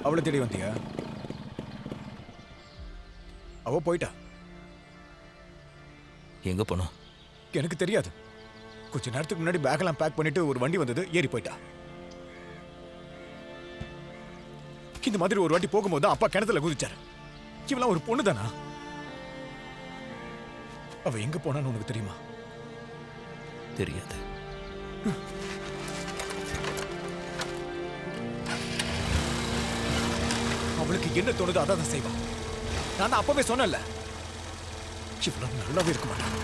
அவளை தேடி வந்தியா? அவ போயிட்டா. எங்க போனா? எனக்கு தெரியாது. கொஞ்ச நேரத்துக்கு முன்னாடி பேக்கெல்லாம் பேக் பண்ணிட்டு ஒரு வண்டி வந்தது, ஏறி போயிட்டா. இந்த மாதிரி ஒரு வாட்டி போகும்போது அப்பா கிணத்துல குதிச்சாரு. இவெல்லாம் ஒரு பொண்ணு தானா? அவ எங்க போனான்னு உனக்கு தெரியுமா? தெரியாது. அவளுக்கு என்ன தோணுதோ அதான் செய்வான். நான் அப்பவே சொன்னேன்ல, இவ்வளவு நல்லாவே இருக்க மாட்டான்.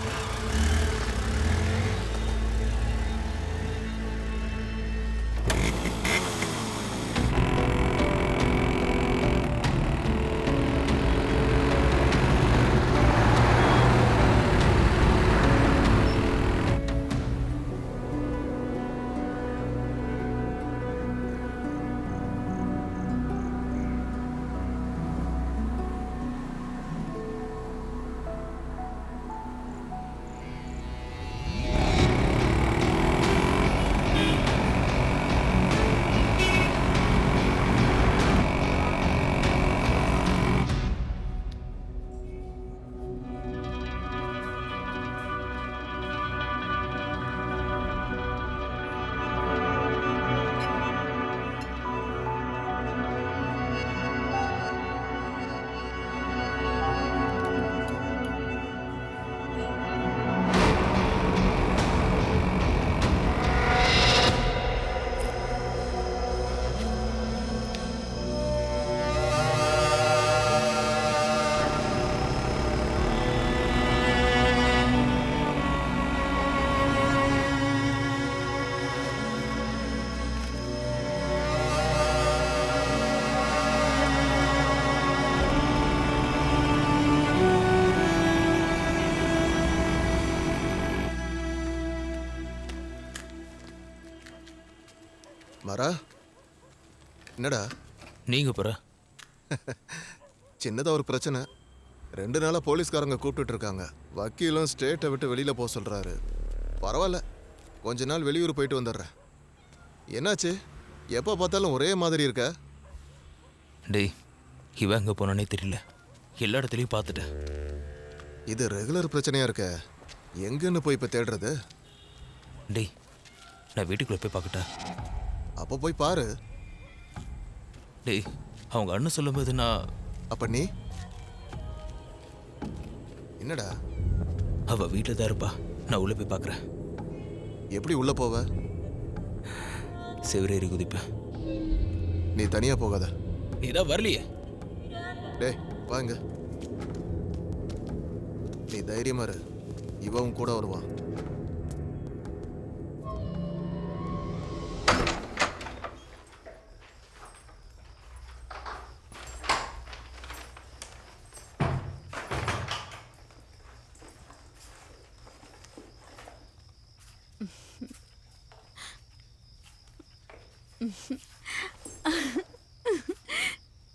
மரா, என்னடா நீங்க போற? சின்னதா ஒரு பிரச்சனை. 2 நாளா போலீஸ்காரங்க கூப்பிட்டு இருக்காங்க. வக்கீலும் ஸ்டேட்டை விட்டு வெளியில போக சொல்றாரு. பரவாயில்ல, கொஞ்ச நாள் வெளியூர் போயிட்டு வந்துடுறேன். என்னாச்சு? எப்போ பார்த்தாலும் ஒரே மாதிரி இருக்க? டேய், இவன் எங்க போனானே தெரியல. எல்லா இடத்துலையும் பார்த்துட்டேன். இது ரெகுலர் பிரச்சனையா இருக்க. எங்கன்னு போய் இப்போ தேடுறது? டேய், நான் வீட்டுக்குள்ள போய் பார்க்கட்டா? அப்போ போய் பாரு. டேய், அவங்க அண்ணன் சொல்லும்போது நான்... அப்ப நீ என்னடா? அவ வீட்டில் தான் இருப்பா. நான் உள்ள போய் பார்க்குறேன். எப்படி உள்ள போவ? செவரேறி குதிப்பேன். நீ தனியா போகாத. நீ தான் வரலையே. டேய் வாங்க, நீ தைரியமா இரு. இவன் கூட வருவான்.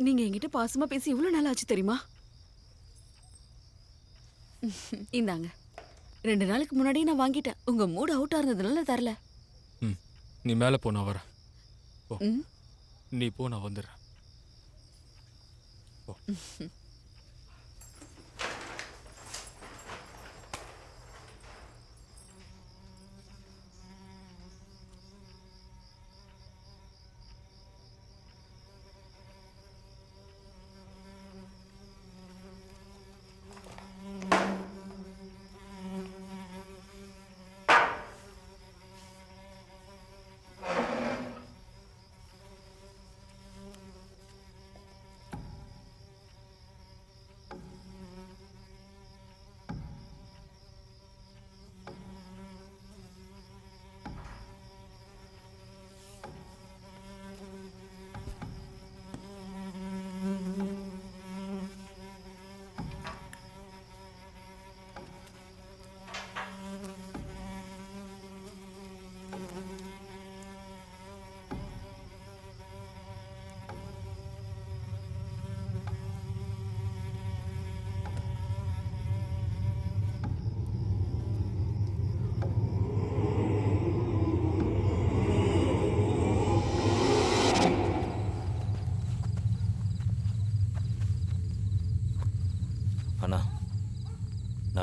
நீங்க என்கிட்ட பாசமா பேசி இவ்வளவு நாள் ஆச்சு தெரியுமா? இந்தாங்க. 2 நாளுக்கு முன்னாடி நான் வாங்கிட்டேன். உங்க மூட் அவுட்டா இருந்ததுனால தரல. நீ மேல போ, நான் வரேன். போ. நீ போ, நான் வந்துடுறேன். போ.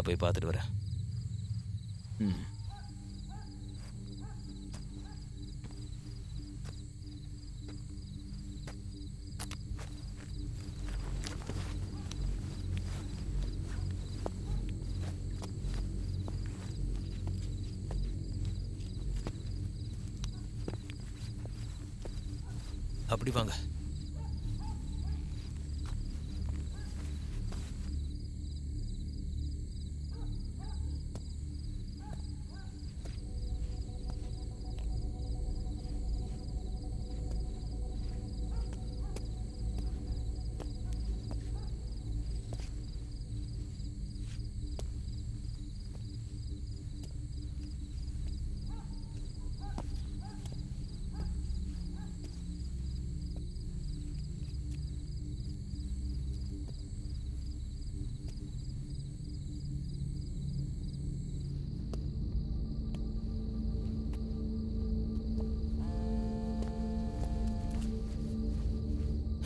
நான் போய் பார்த்துட்டு வரேன். ம். அப்படி வாங்க.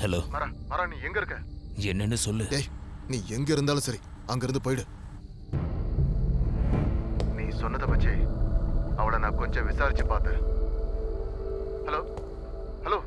ஹலோ, மரா நீ எங்க இருக்க? என்னன்னு சொல்லு. டேய் நீ எங்க இருந்தாலும் சரி அங்கிருந்து போயிடு. நீ சொன்னதை வச்சு அவளை நான் கொஞ்சம் விசாரிச்சு பார்த்தேன். Hello hello